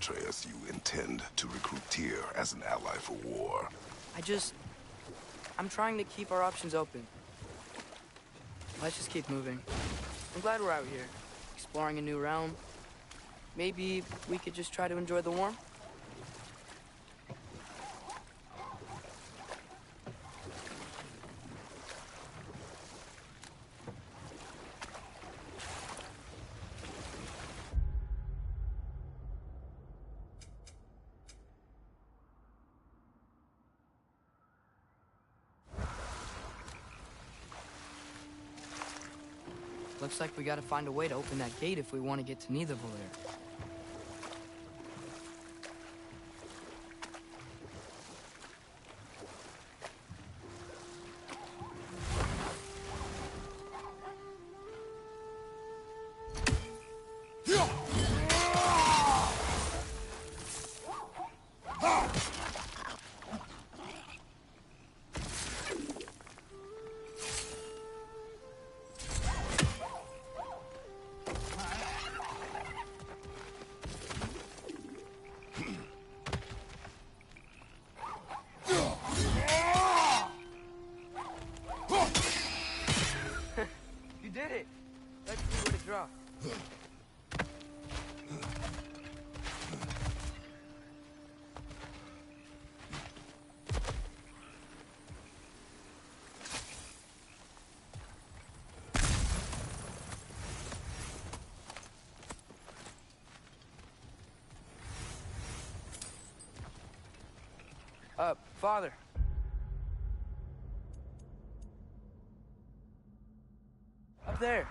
Atreus, you intend to recruit Tyr as an ally for war. I'm trying to keep our options open. Let's just keep moving. I'm glad we're out here, exploring a new realm. Maybe we could just try to enjoy the warmth? Looks like we gotta find a way to open that gate if we want to get to Nidavellir. You did it! Let's see what it dropped. Father. Up there.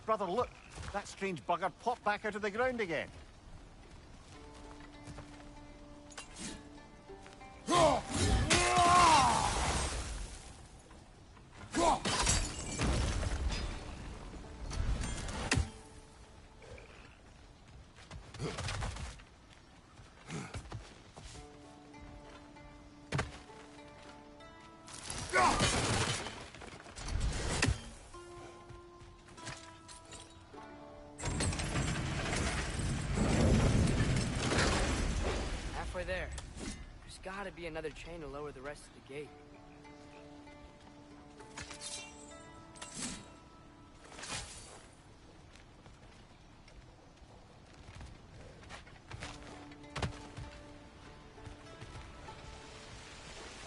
Brother, look! That strange bugger popped back out of the ground again. Halfway there. There's gotta be another chain to lower the rest of the gate.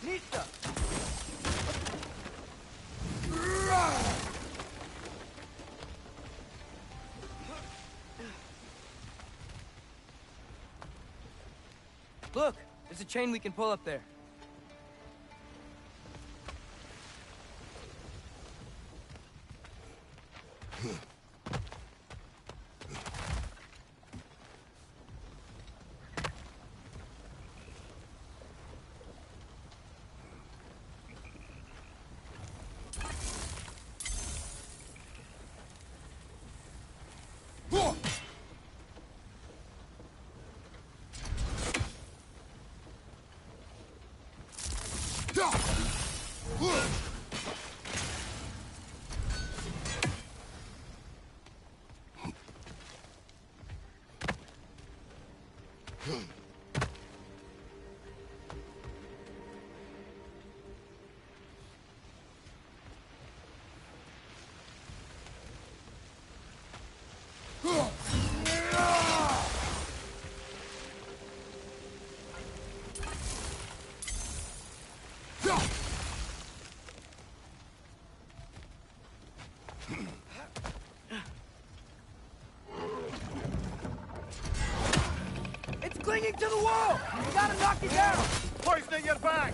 Nista! Look! There's a chain we can pull up there. It's clinging to the wall! We gotta knock it down! Poisoning your back!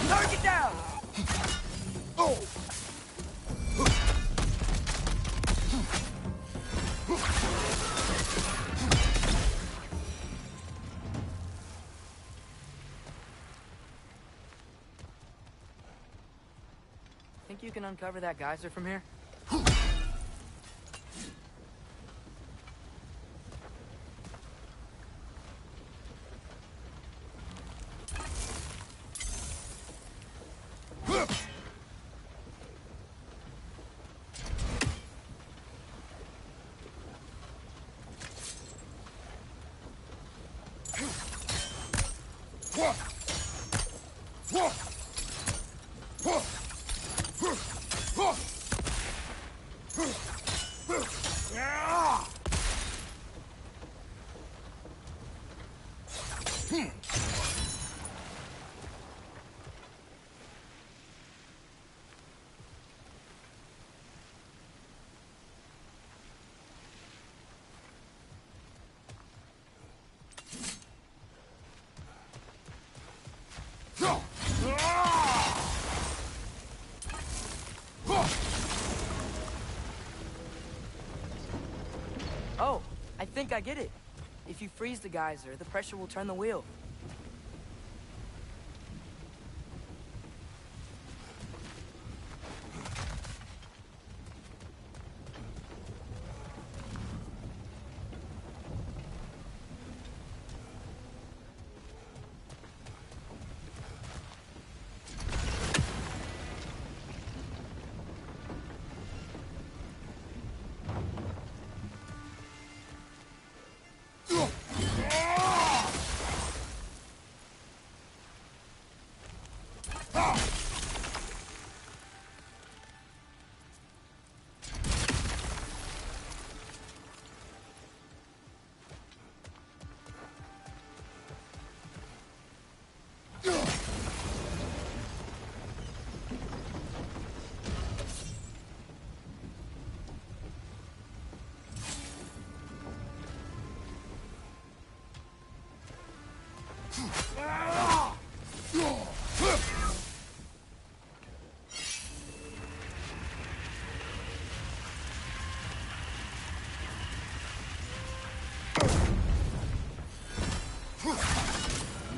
Target down! Oh! Think you can uncover that geyser from here? Oh, I think I get it. If you freeze the geyser, the pressure will turn the wheel.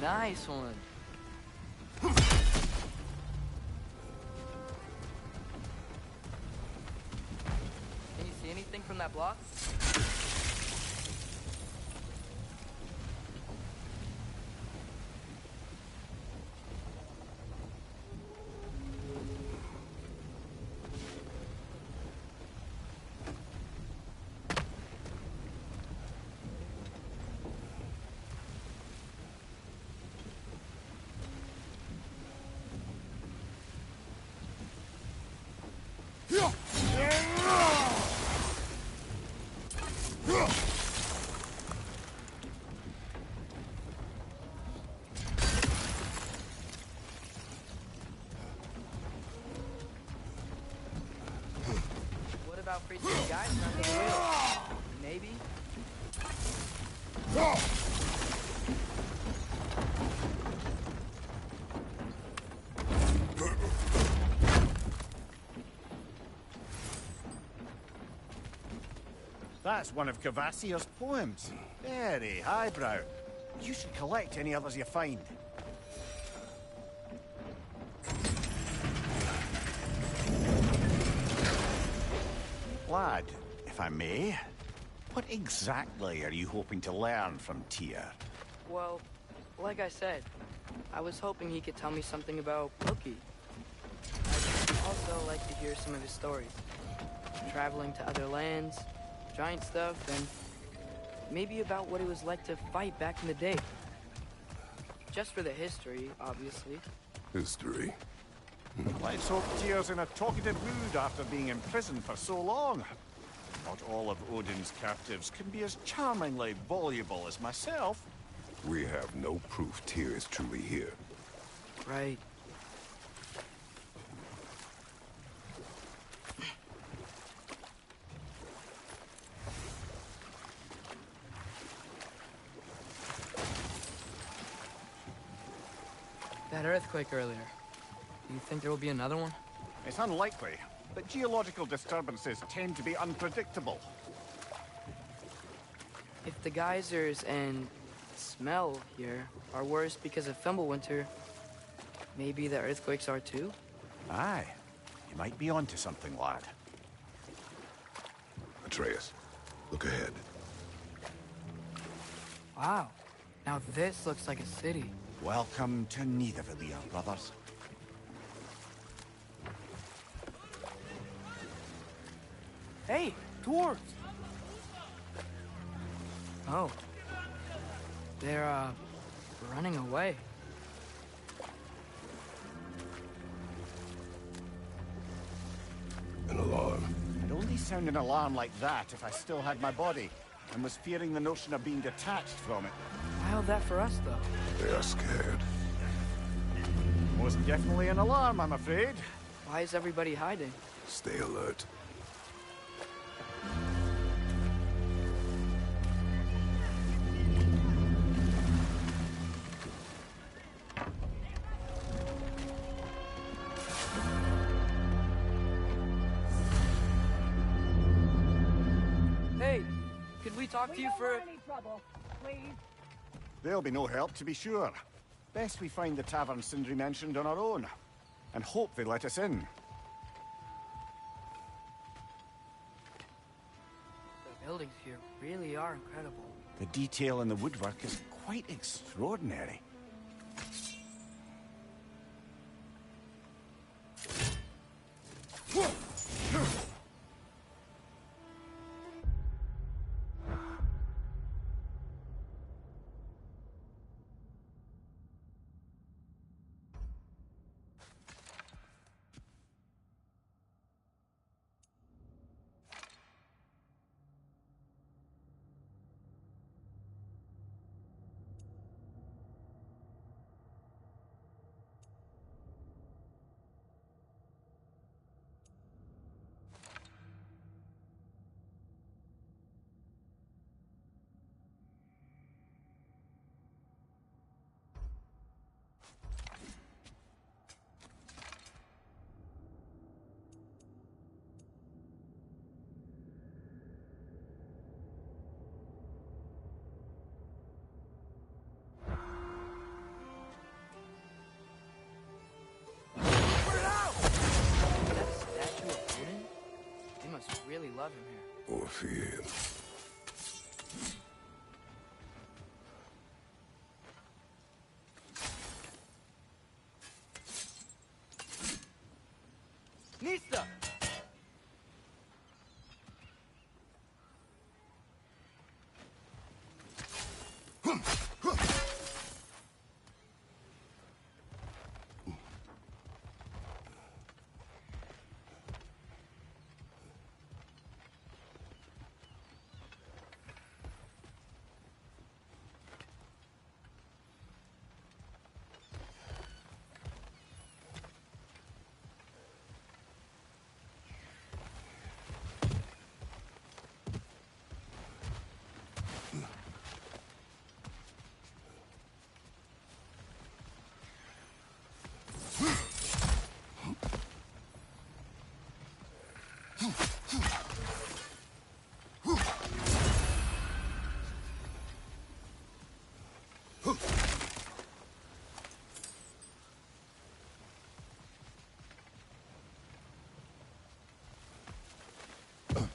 Nice one. Can you see anything from that block? What about freaking guys under the wheel? Maybe? That's one of Cavassier's poems. Very highbrow. You should collect any others you find. Lad, if I may, what exactly are you hoping to learn from Tyr? Well, like I said, I was hoping he could tell me something about Loki. I'd also like to hear some of his stories. Traveling to other lands, giant stuff, and maybe about what it was like to fight back in the day. Just for the history, obviously. History. Let's hope Tyr's in a talkative mood after being in prison for so long. Not all of Odin's captives can be as charmingly voluble as myself. We have no proof Tyr is truly here. Right. That earthquake earlier. Do you think there will be another one? It's unlikely, but geological disturbances tend to be unpredictable. If the geysers and smell here are worse because of Fimbulwinter, maybe the earthquakes are too? Aye, you might be onto something, lad. Atreus, look ahead. Wow. Now this looks like a city. Welcome to Nidavellir, brothers. Hey, dwarves! Oh. They're, running away. An alarm. I'd only sound an alarm like that if I still had my body, and was fearing the notion of being detached from it. How'd that for us, though? They are scared. Most definitely an alarm, I'm afraid. Why is everybody hiding? Stay alert. Hey, could we talk to you for... any trouble, please. There'll be no help, to be sure. Best we find the tavern Sindri mentioned on our own, and hope they let us in. The buildings here really are incredible. The detail in the woodwork is quite extraordinary. must really love him here. Or fear. Nista!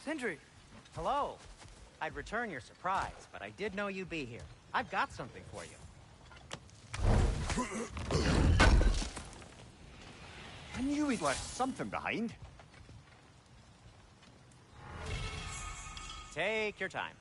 Sindri! Hello. I'd return your surprise, but I did know you'd be here. I've got something for you. I knew he'd left something behind. Take your time.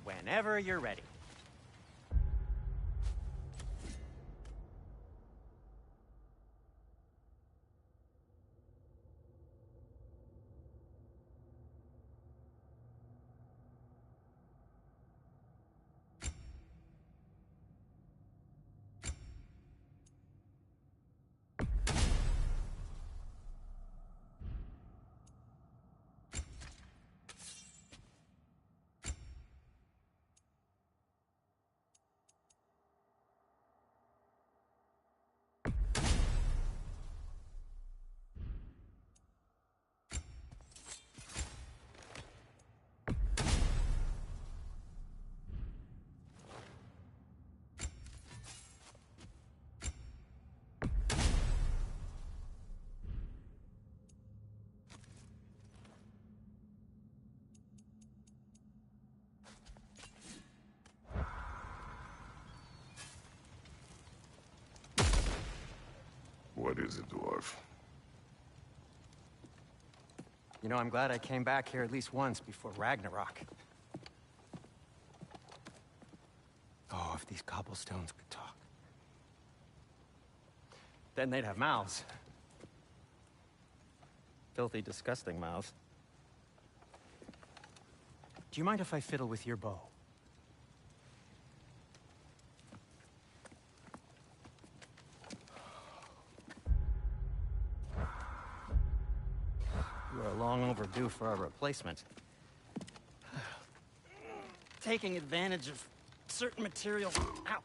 Whenever you're ready. What is it, dwarf? You know, I'm glad I came back here at least once before Ragnarok. Oh, if these cobblestones could talk. Then they'd have mouths. Filthy, disgusting mouths. Do you mind if I fiddle with your bow? You are long overdue for a replacement. Taking advantage of certain materials. Ow.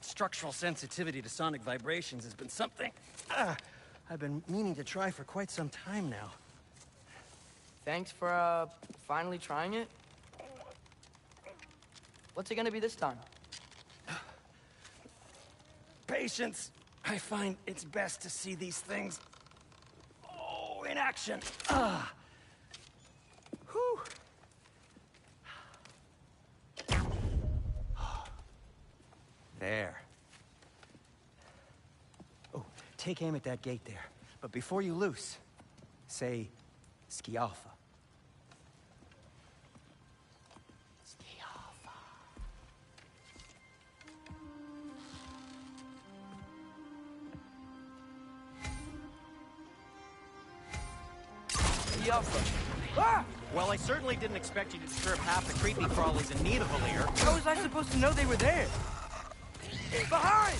Structural sensitivity to sonic vibrations has been something I've been meaning to try for quite some time now. Thanks for, finally trying it. What's it gonna be this time? Patience. I find it's best to see these things, in action. Whew. There. Oh, take aim at that gate there. But before you loose, say, Skialfa. Skialfa. Skialfa. Ah! Well, I certainly didn't expect you to disturb half the creepy crawlies in need of a lair. How was I supposed to know they were there? Behind!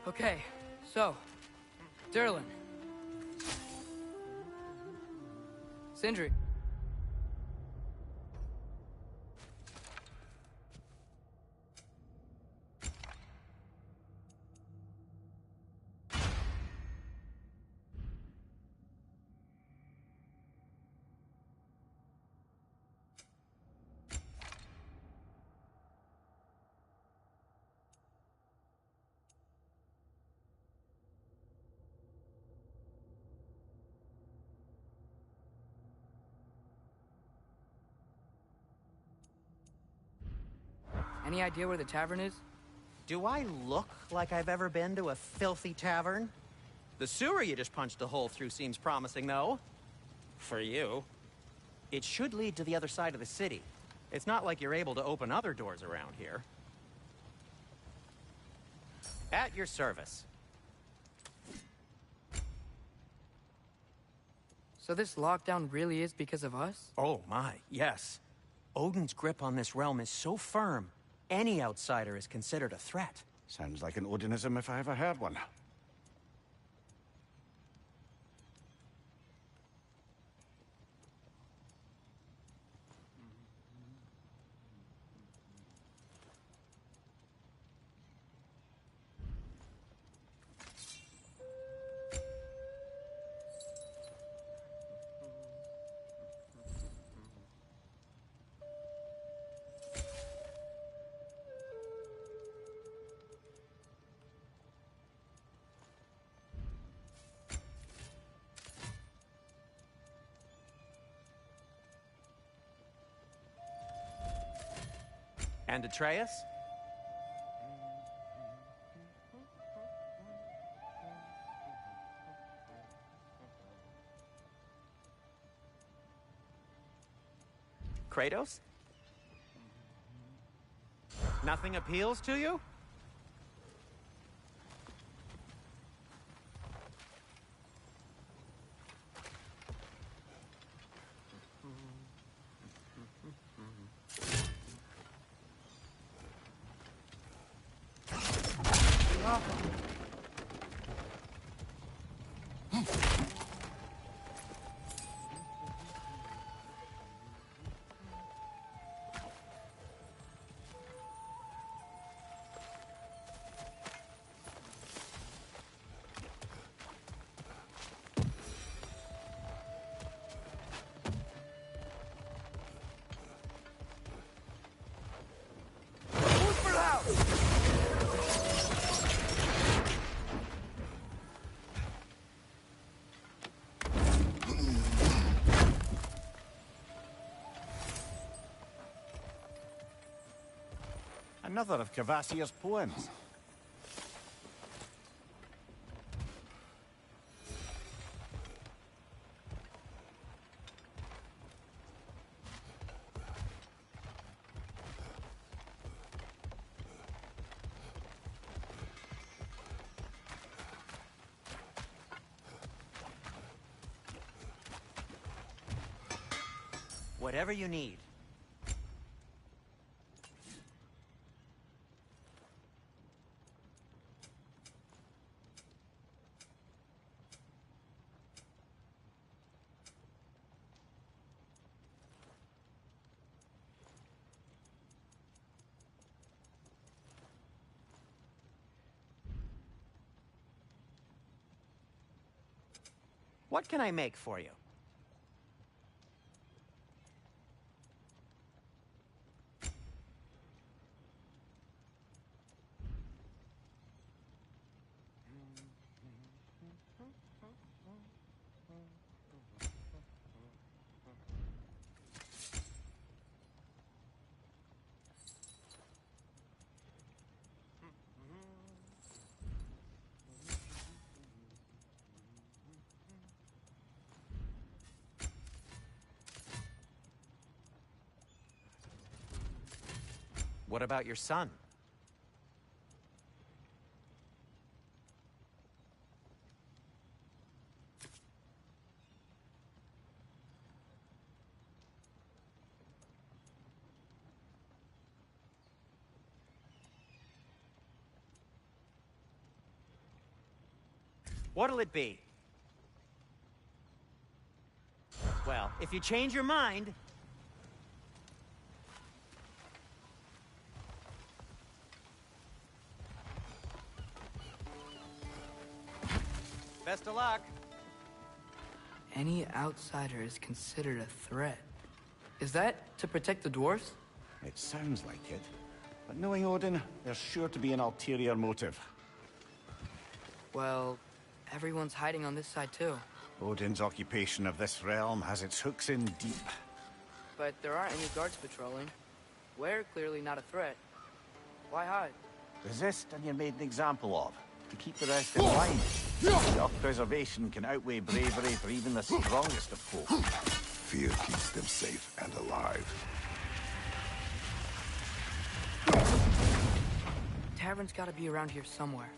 Okay, so, Durlin. Sindri. Any idea where the tavern is? Do I look like I've ever been to a filthy tavern? The sewer you just punched a hole through seems promising, though. For you. It should lead to the other side of the city. It's not like you're able to open other doors around here. At your service. So this lockdown really is because of us? Oh my, yes. Odin's grip on this realm is so firm, any outsider is considered a threat. Sounds like an Odinism if I ever heard one. And Atreus? Kratos? Nothing appeals to you? Another of Cavassier's poems. Whatever you need. What can I make for you? What about your son? What'll it be? Well, if you change your mind... Best of luck. Any outsider is considered a threat. Is that to protect the dwarves? It sounds like it. But knowing Odin, there's sure to be an ulterior motive. Well, everyone's hiding on this side too. Odin's occupation of this realm has its hooks in deep. But there aren't any guards patrolling. We're clearly not a threat. Why hide? Resist and you're made an example of. To keep the rest in line. Self-preservation can outweigh bravery for even the strongest of folk. Fear keeps them safe and alive. Tavern's gotta be around here somewhere.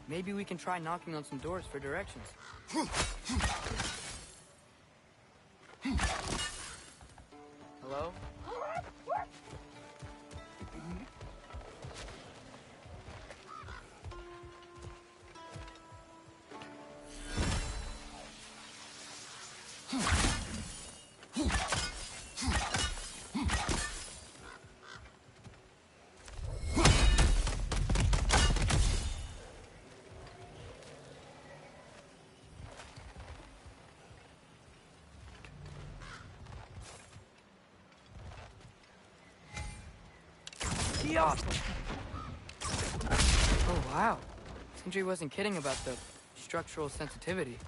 Maybe we can try knocking on some doors for directions. Hello? Oh, wow. Sindri wasn't kidding about the structural sensitivity.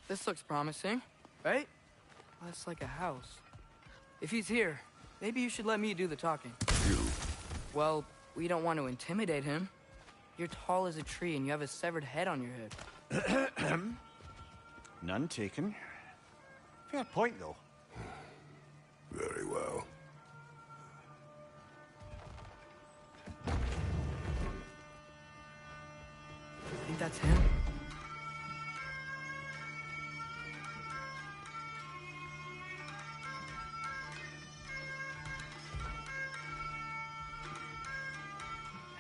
This looks promising, right? That's like a house. If he's here, maybe you should let me do the talking. You? Well, we don't want to intimidate him. You're tall as a tree and you have a severed head on your head. None taken. Fair point, though. Very well. Think that's him?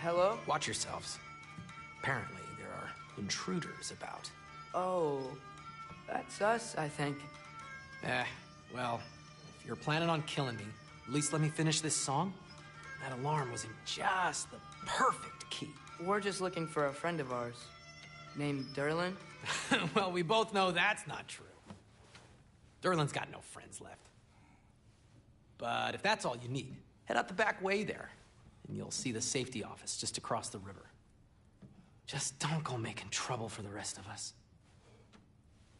Hello? Watch yourselves. Apparently, there are intruders about. Oh, that's us, I think. Well, if you're planning on killing me, at least let me finish this song. That alarm was in just the perfect key. We're just looking for a friend of ours, named Derlin. Well, we both know that's not true. Derlin's got no friends left. But if that's all you need, Head out the back way there, and you'll see the safety office just across the river. Just don't go making trouble for the rest of us.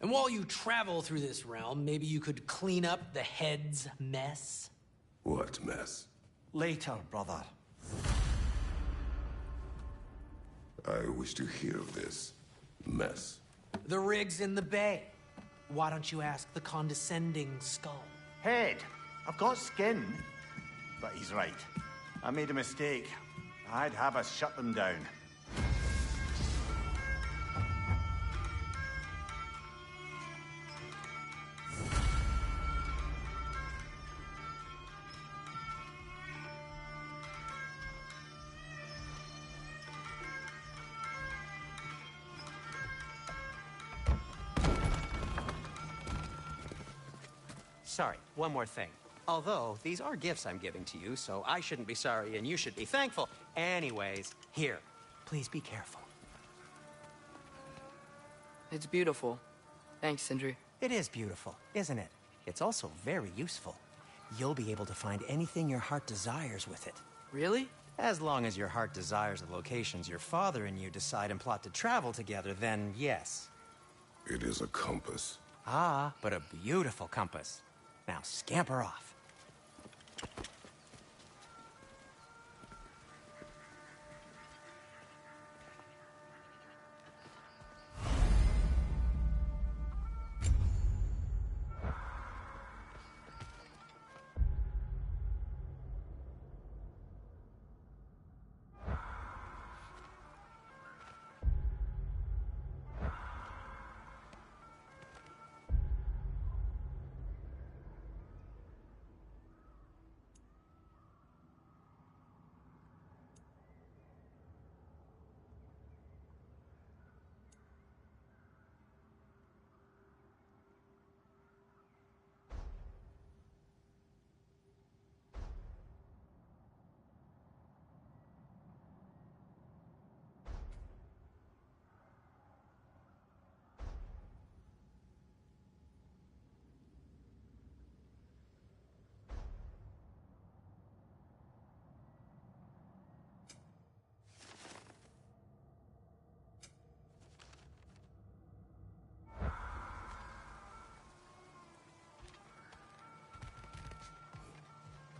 And while you travel through this realm, maybe you could clean up the head's mess? What mess? Later, brother. I wish to hear of this mess. The rig's in the bay. Why don't you ask the condescending skull? Head, I've got skin. But he's right. I made a mistake. I'd have us shut them down. Sorry, one more thing. Although, these are gifts I'm giving to you, so I shouldn't be sorry and you should be thankful. Anyways, here, please be careful. It's beautiful. Thanks, Sindri. It is beautiful, isn't it? It's also very useful. You'll be able to find anything your heart desires with it. Really? As long as your heart desires the locations your father and you decide and plot to travel together, then yes. It is a compass. Ah, but a beautiful compass. Now scamper off.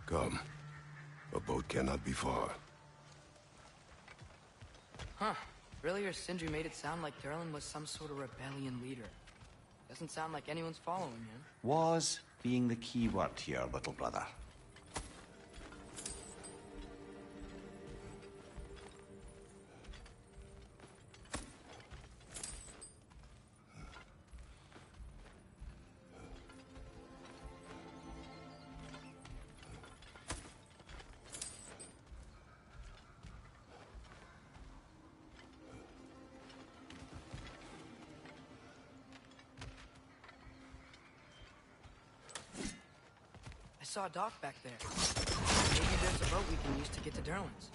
Come. A boat cannot be far. Huh. Earlier, Sindri made it sound like Durlin was some sort of rebellion leader. Doesn't sound like anyone's following him. Was being the key word here, little brother. I saw a dock back there. Maybe there's a boat we can use to get to Durlin's.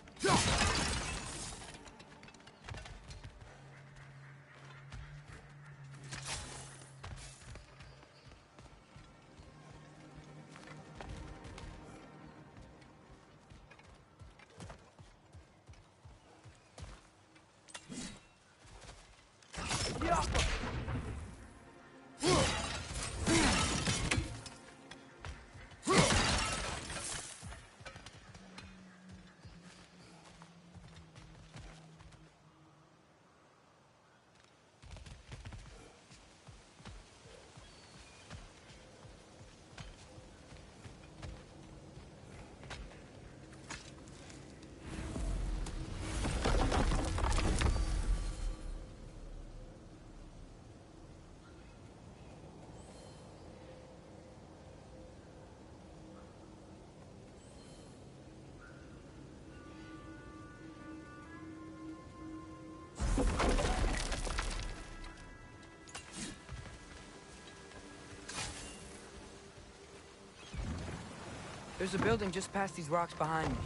There's a building just past these rocks behind me.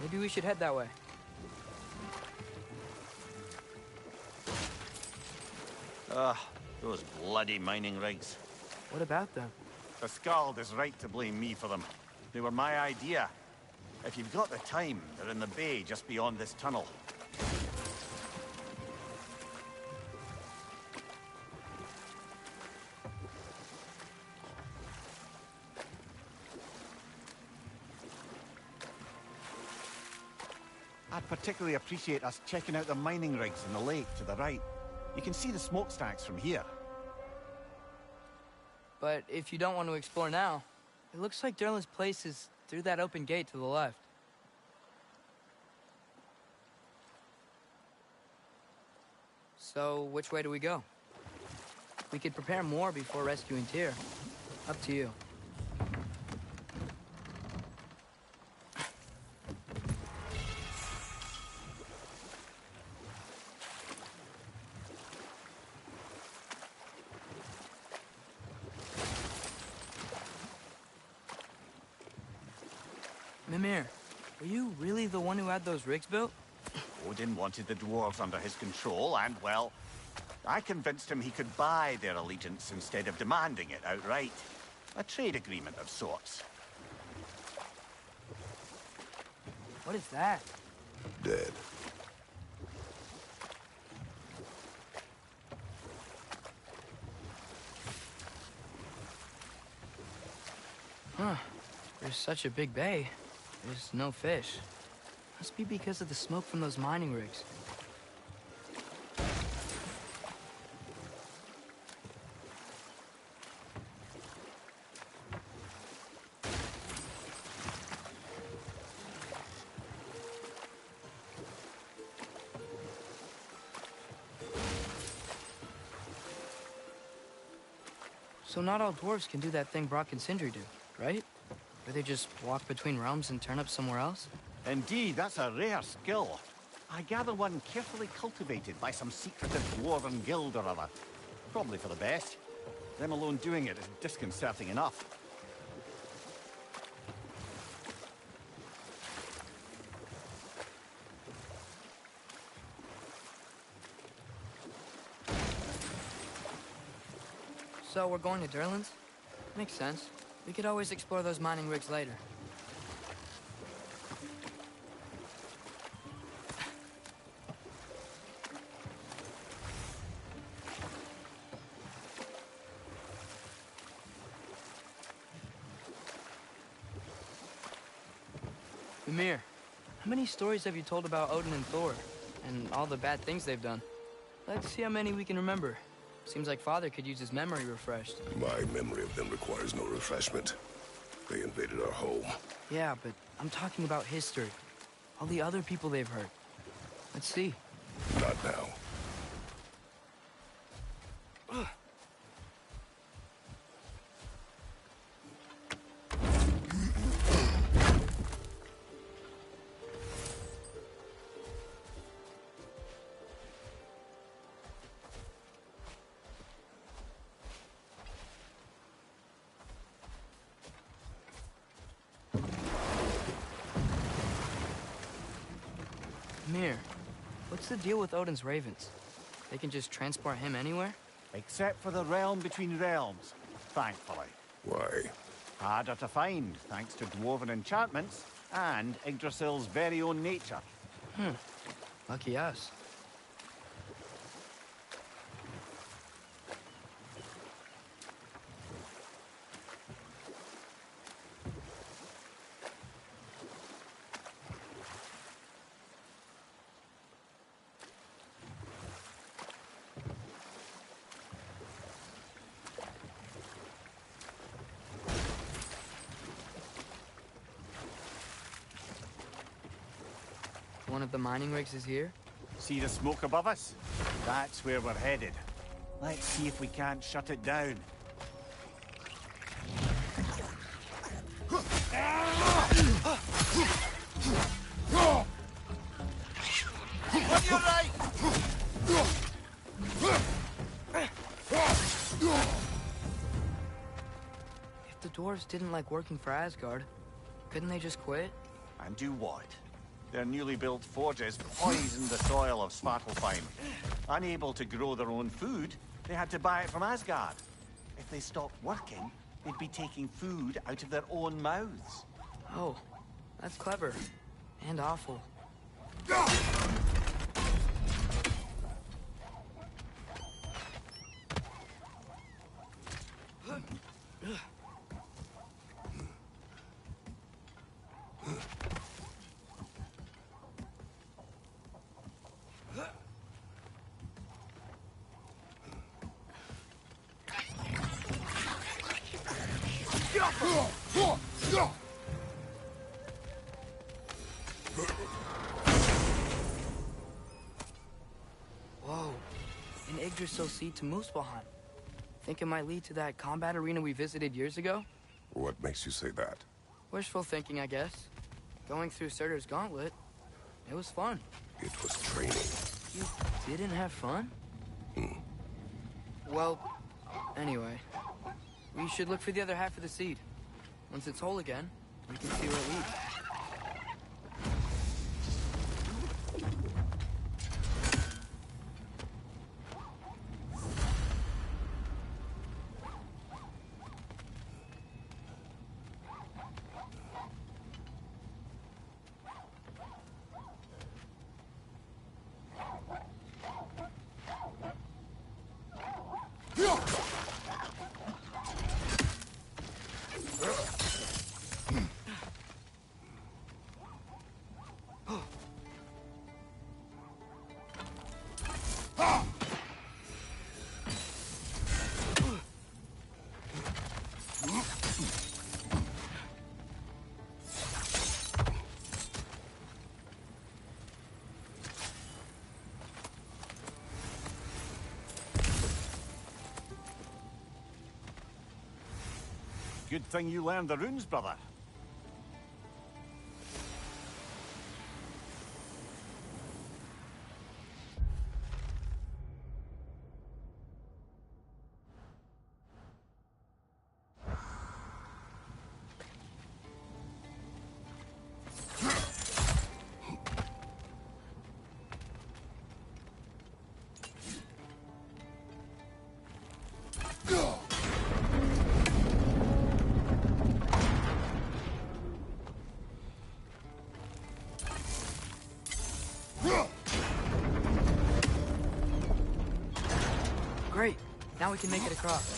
Maybe we should head that way. Those bloody mining rigs. What about them? The Skald is right to blame me for them. They were my idea. If you've got the time, they're in the bay just beyond this tunnel. I'd particularly appreciate us checking out the mining rigs in the lake to the right. You can see the smokestacks from here. But if you don't want to explore now, it looks like Derlin's place is through that open gate to the left. So, which way do we go? We could prepare more before rescuing Tyr. Up to you. Mimir, were you really the one who had those rigs built? Odin wanted the dwarves under his control, and, well, I convinced him he could buy their allegiance instead of demanding it outright. A trade agreement of sorts. What is that? Dead. Huh. There's such a big bay. There's no fish. Must be because of the smoke from those mining rigs. So not all dwarves can do that thing Brock and Sindri do, right? Where they just walk between realms and turn up somewhere else? Indeed, that's a rare skill. I gather one carefully cultivated by some secretive dwarven guild or other. Probably for the best. Them alone doing it is disconcerting enough. So we're going to Derlin's? Makes sense. We could always explore those mining rigs later. Mimir, how many stories have you told about Odin and Thor? And all the bad things they've done? Let's see how many we can remember. Seems like Father could use his memory refreshed. My memory of them requires no refreshment. They invaded our home. Yeah, but I'm talking about history. All the other people they've hurt. Let's see. Not now. Mir, what's the deal with Odin's ravens? They can just transport him anywhere? Except for the realm between realms, thankfully. Why? Harder to find, thanks to dwarven enchantments and Yggdrasil's very own nature. Lucky us. One of the mining rigs is here? See the smoke above us? That's where we're headed. Let's see if we can't shut it down. On your right! If the dwarves didn't like working for Asgard, couldn't they just quit? And do what? Their newly built forges poisoned the soil of Svartalfheim. Unable to grow their own food, they had to buy it from Asgard. If they stopped working, they'd be taking food out of their own mouths. Oh, That's clever. And awful. Whoa. An Yggdrasil seed to Muspelheim. Think it might lead to that combat arena we visited years ago? What makes you say that? Wishful thinking, I guess. Going through Surtur's gauntlet, it was fun. It was training. You didn't have fun? Well, anyway, we should look for the other half of the seed. Once it's whole again, we can see where it leads. Good thing you learned the runes, brother. Great. Now we can make it across.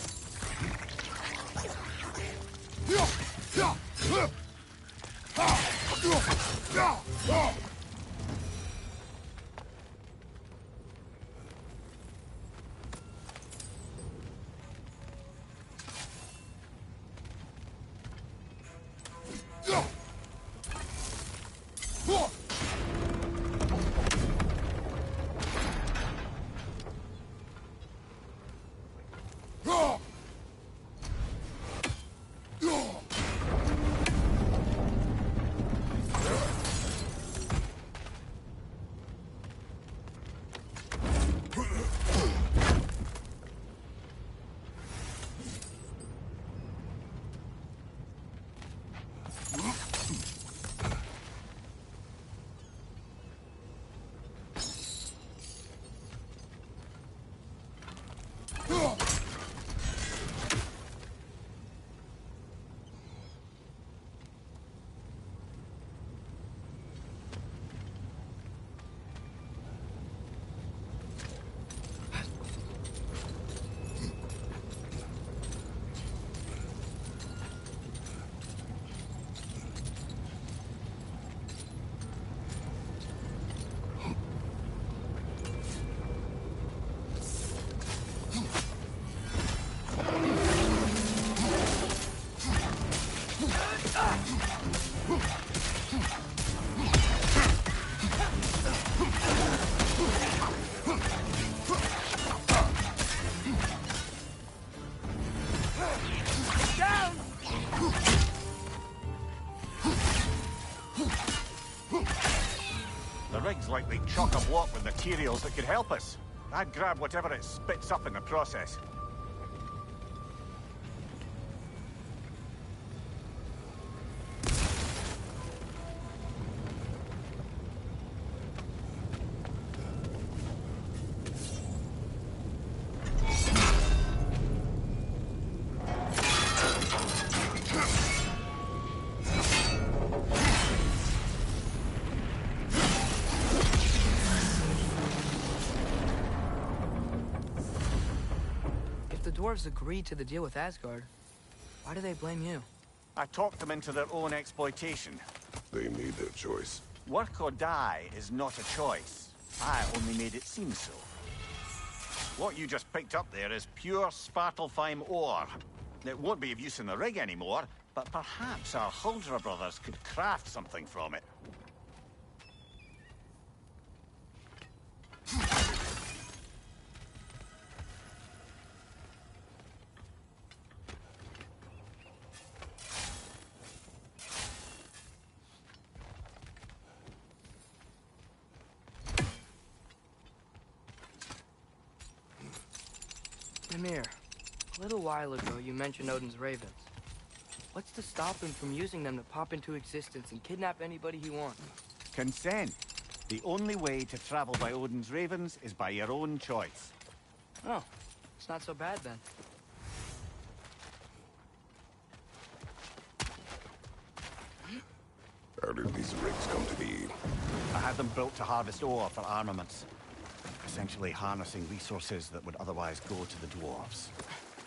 The rig's likely chock-a-block with materials that could help us. I'd grab whatever it spits up in the process. If the dwarves agreed to the deal with Asgard, why do they blame you? I talked them into their own exploitation. They made their choice. Work or die is not a choice. I only made it seem so. What you just picked up there is pure Svartalfheim ore. It won't be of use in the rig anymore, but perhaps our Huldra brothers could craft something from it. Mimir, a little while ago you mentioned Odin's ravens. What's to stop him from using them to pop into existence and kidnap anybody he wants? Consent. The only way to travel by Odin's ravens is by your own choice. Oh, it's not so bad then. How did these rigs come to be? I had them built to harvest ore for armaments. Essentially harnessing resources that would otherwise go to the dwarves.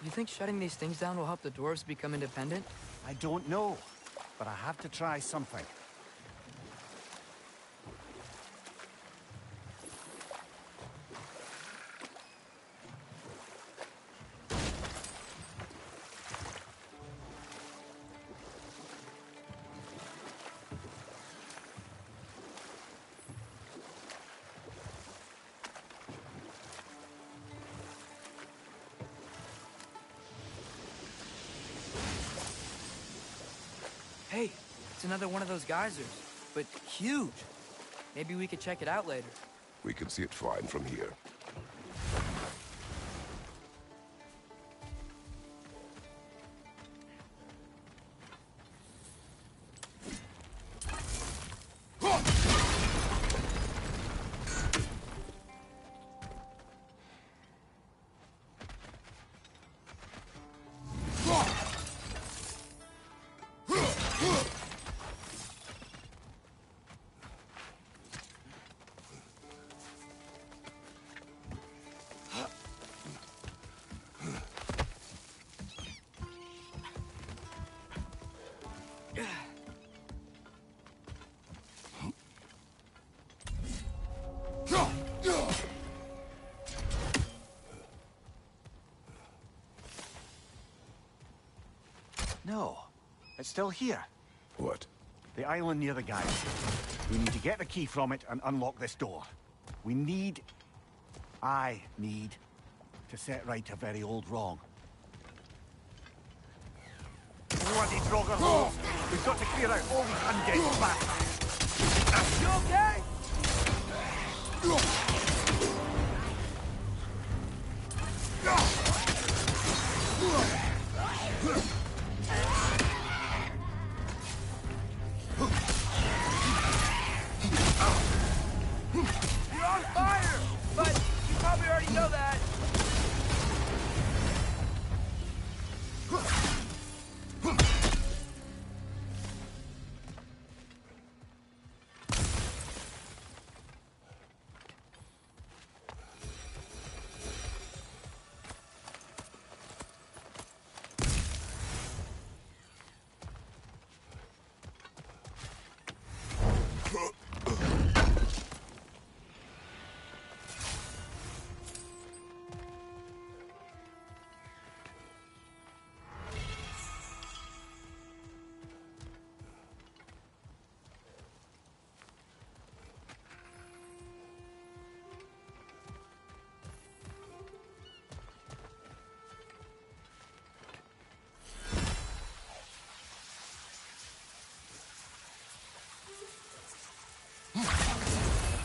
You think shutting these things down will help the dwarves become independent? I don't know, but I have to try something. Hey, it's another one of those geysers, but huge. Maybe we could check it out later. We can see it fine from here. No, it's still here. What? The island near the geyser. We need to get the key from it and unlock this door. I need to set right a very old wrong. Bloody Draugr holes! We've got to clear out all these undead bastards! You okay? You're on fire! But you probably already know that.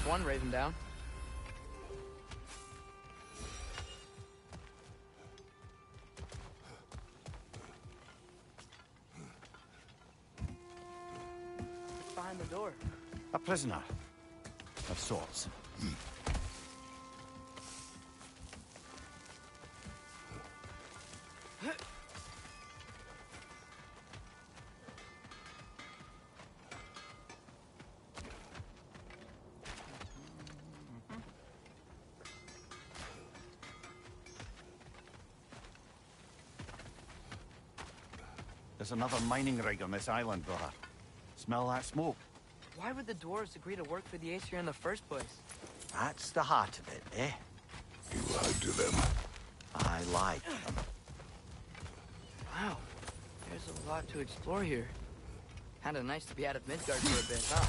One raven down. What's behind the door? A prisoner. Of sorts. There's another mining rig on this island, brother. Smell that smoke? Why would the dwarves agree to work for the Aesir in the first place? That's the heart of it, eh? You lied to them. I lied to them. Wow, there's a lot to explore here. Kinda nice to be out of Midgard for a bit, huh?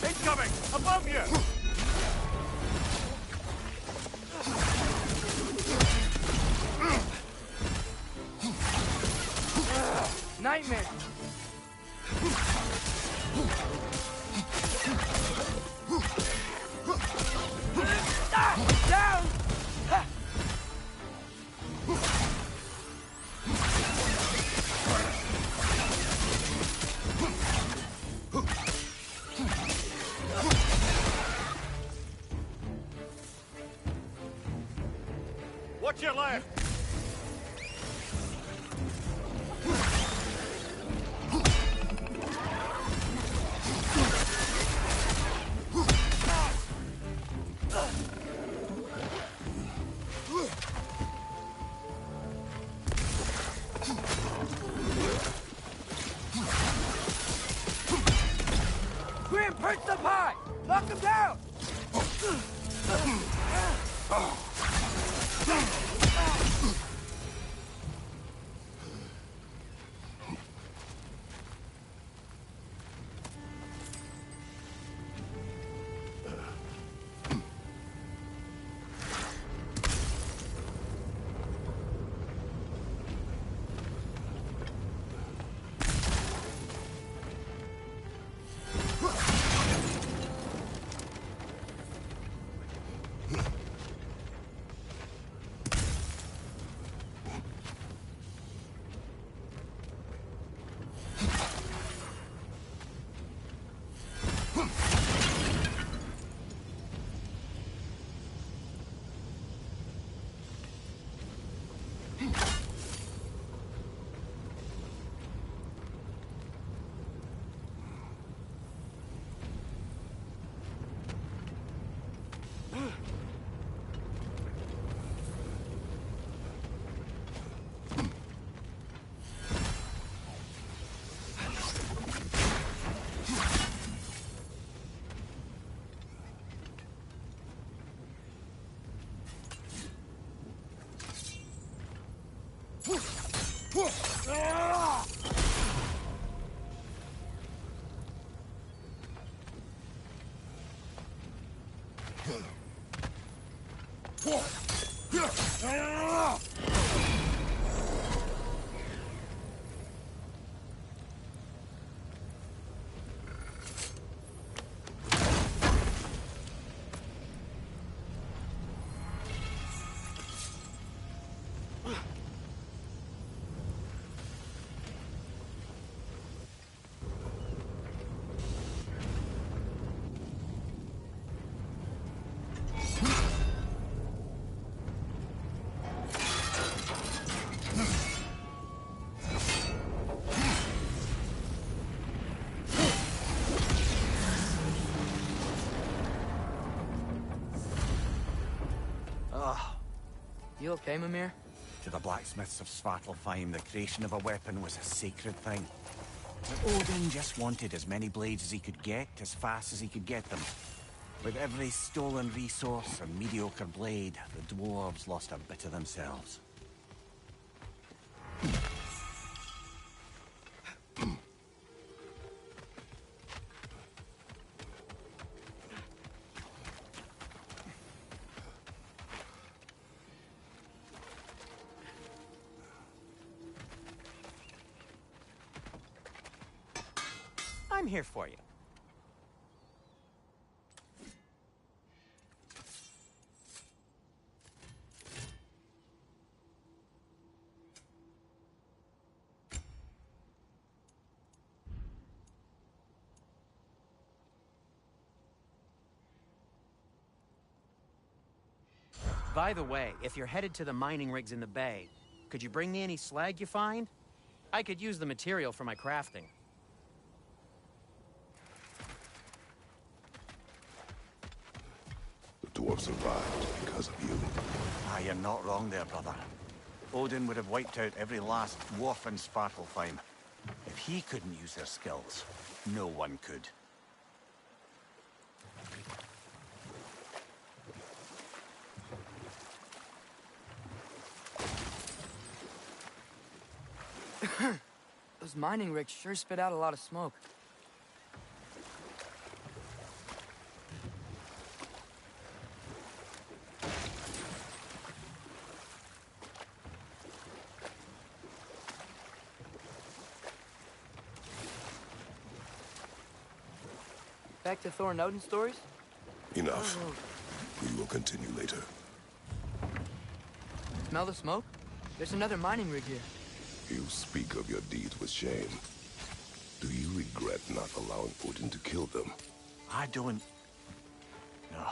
Incoming! Above you! Nightmare! Down! Watch your left! Grim, perch up high! Knock him down! You okay, Mimir? To the blacksmiths of Svartalfheim, the creation of a weapon was a sacred thing. But Odin just wanted as many blades as he could get, as fast as he could get them. With every stolen resource and mediocre blade, the dwarves lost a bit of themselves. I'm here for you. By the way, if you're headed to the mining rigs in the bay, could you bring me any slag you find? I could use the material for my crafting. dwarf survived because of you. Ah, you're not wrong there, brother. Odin would have wiped out every last dwarf in Svartalfheim. If he couldn't use their skills, no one could. Those mining rigs sure spit out a lot of smoke. Back to Thor and Odin stories? Enough. We will continue later. Smell the smoke? There's another mining rig here. You speak of your deeds with shame. Do you regret not allowing Odin to kill them? I don't... No.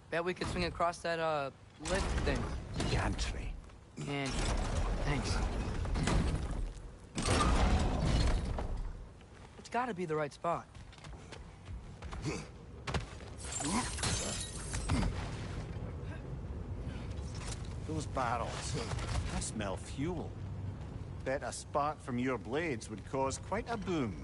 Bet we could swing across that, lift thing. Gantry. And thanks. It's gotta be the right spot. Those barrels. I smell fuel. Bet a spark from your blades would cause quite a boom.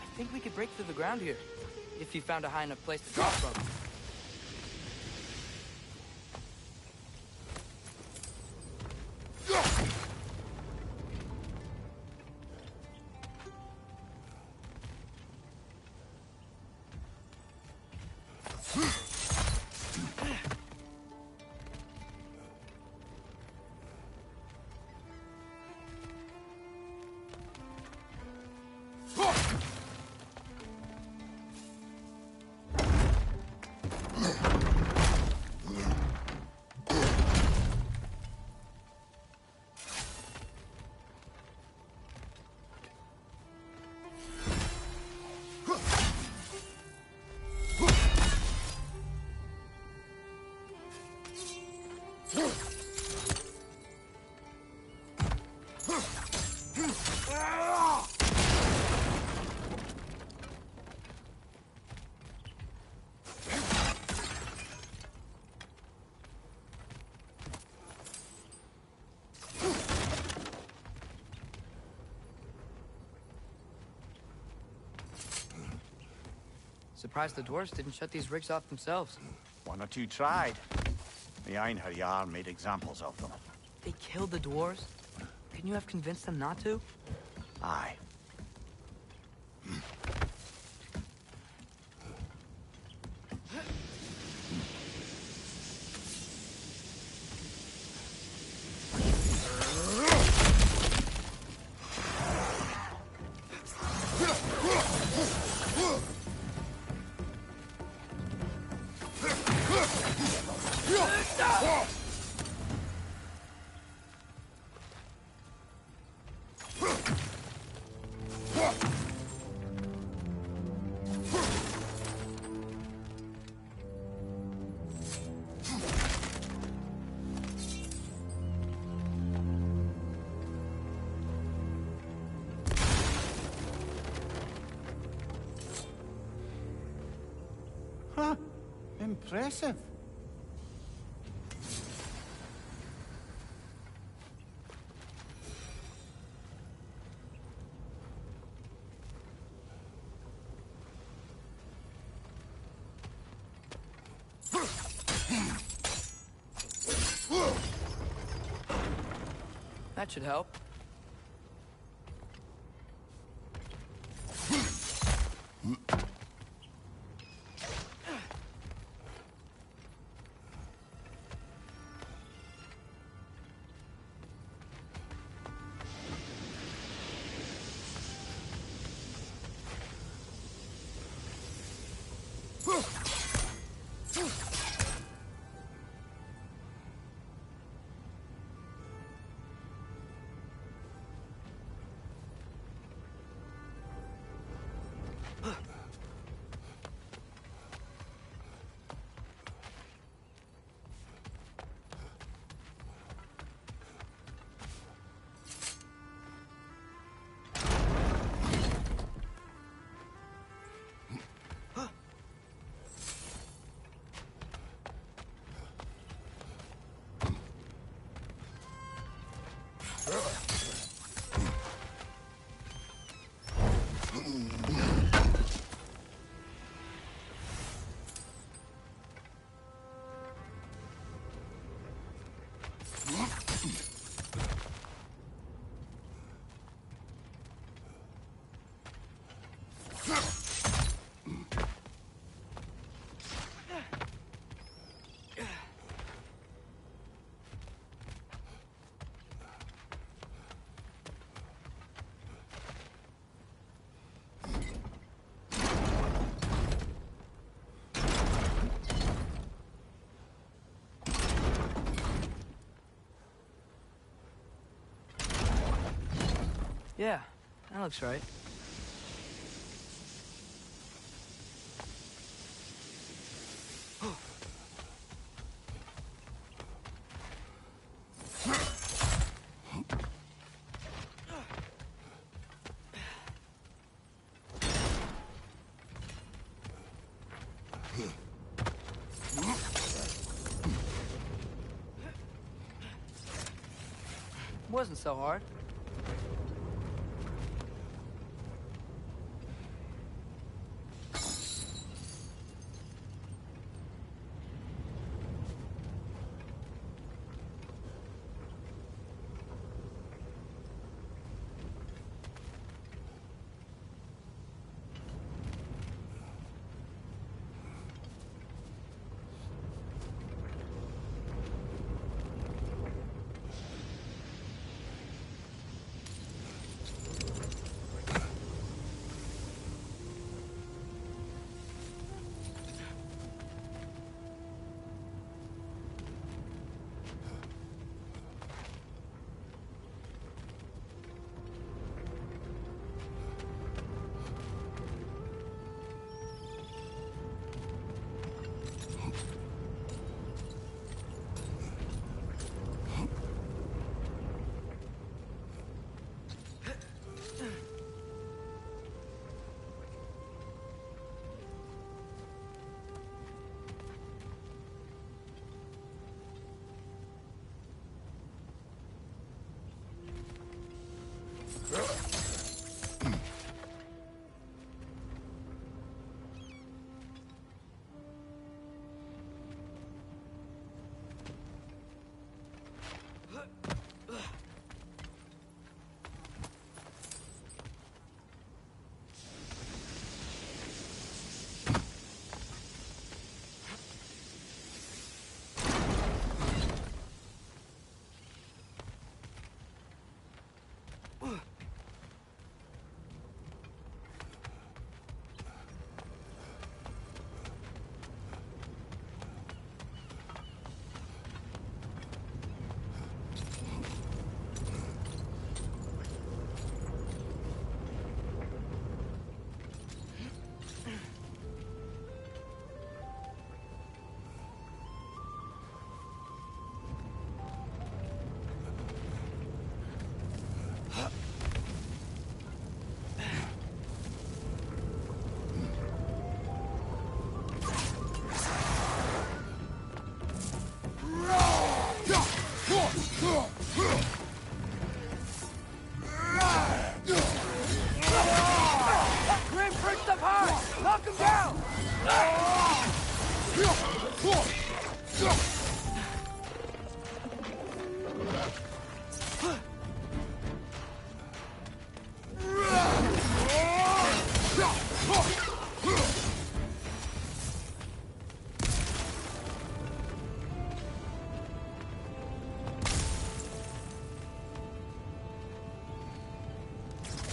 I think we could break through the ground here, if you found a high enough place to drop from. Surprised the dwarves didn't shut these rigs off themselves. One or two tried. The Einherjar made examples of them. They killed the dwarves? Couldn't you have convinced them not to? Aye. Huh. Impressive. That should help. Yeah, that looks right. Wasn't so hard.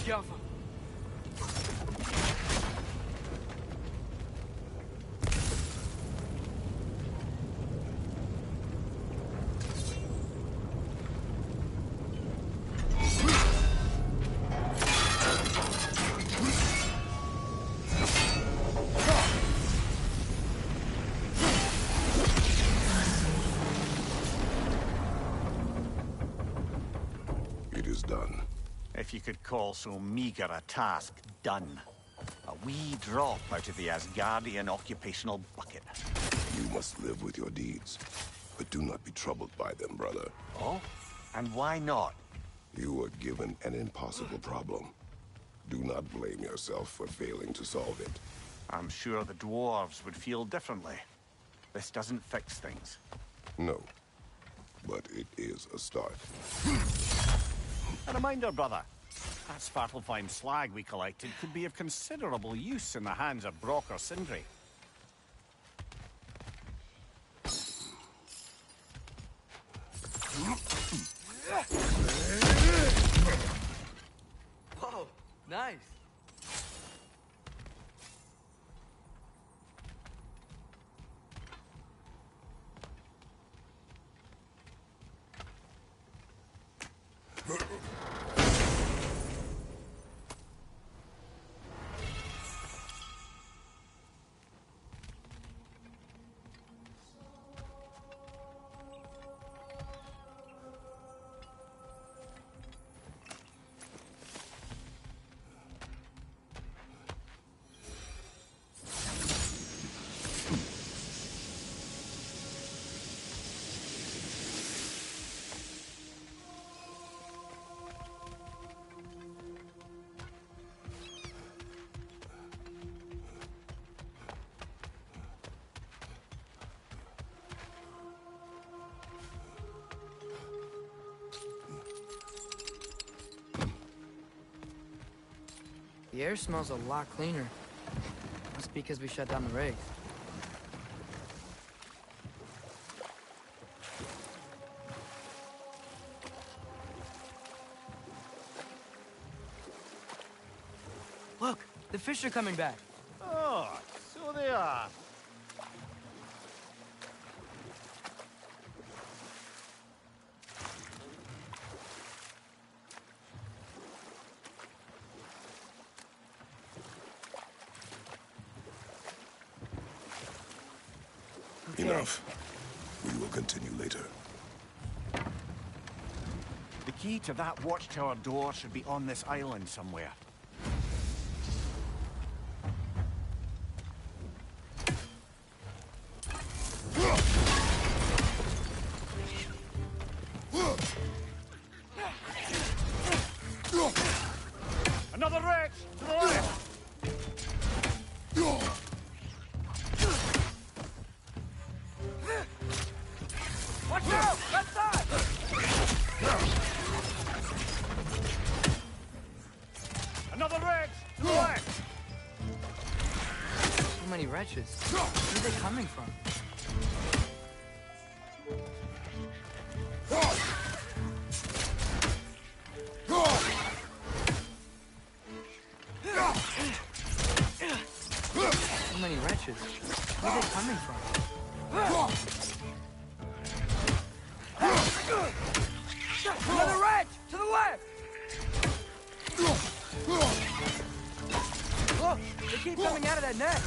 Alpha. It is done. If you could call so meager a task done. A wee drop out of the Asgardian occupational bucket. You must live with your deeds, but do not be troubled by them, brother. Oh? And why not? You were given an impossible problem. Do not blame yourself for failing to solve it. I'm sure the dwarves would feel differently. This doesn't fix things. No, but it is a start. A reminder, brother. That Svartalfheim slag we collected could be of considerable use in the hands of Brock or Sindri. Whoa, nice. The air smells a lot cleaner. Must be because we shut down the rigs. Look, the fish are coming back. Oh, so they are. Okay. Enough. We will continue later. The key to that watchtower door should be on this island somewhere. Another wretch! To the left! Watch out! Left side! Another wretch! To the left! So many wretches. Where are they coming from? So many wretches. Where are they coming from? Another wretch! To the left! Look! They keep coming out of that net!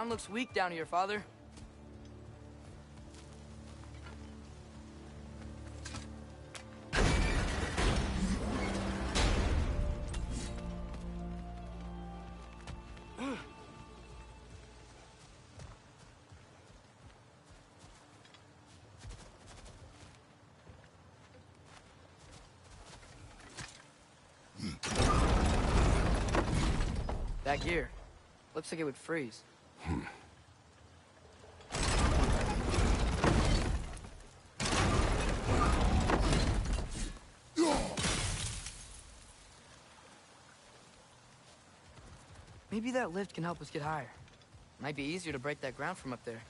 ground looks weak down here, Father. That gear. Looks like it would freeze. Maybe that lift can help us get higher. Might be easier to break that ground from up there.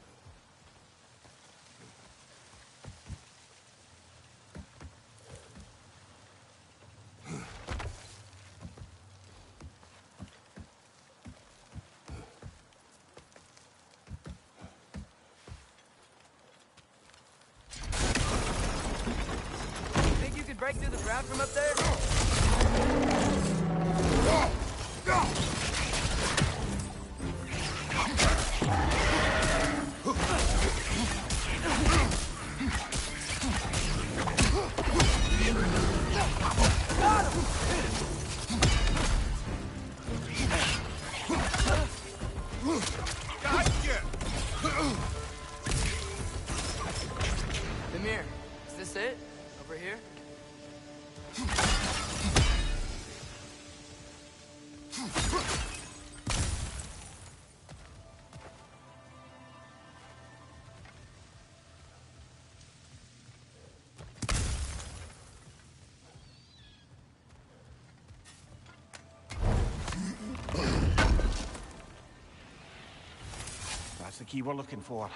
Think you could break through the ground from up there? Demir, is this it? Over here? That's the key we're looking for.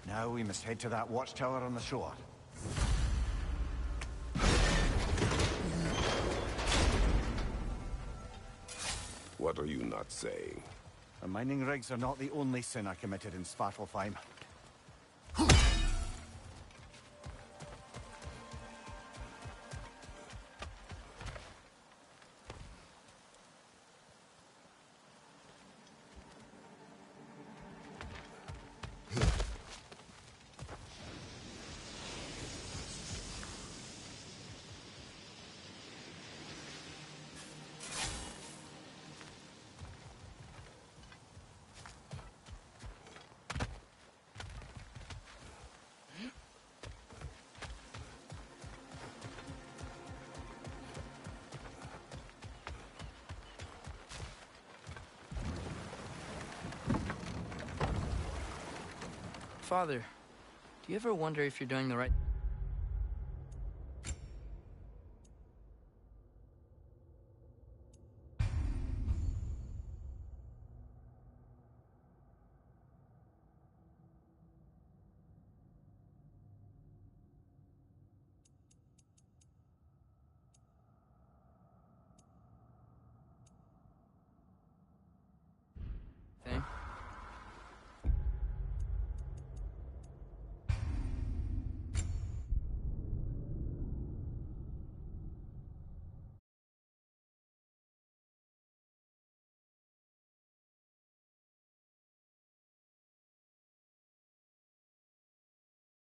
Now we must head to that watchtower on the shore. What are you not saying? The mining rigs are not the only sin I committed in Svartalfheim. Father, do you ever wonder if you're doing the right...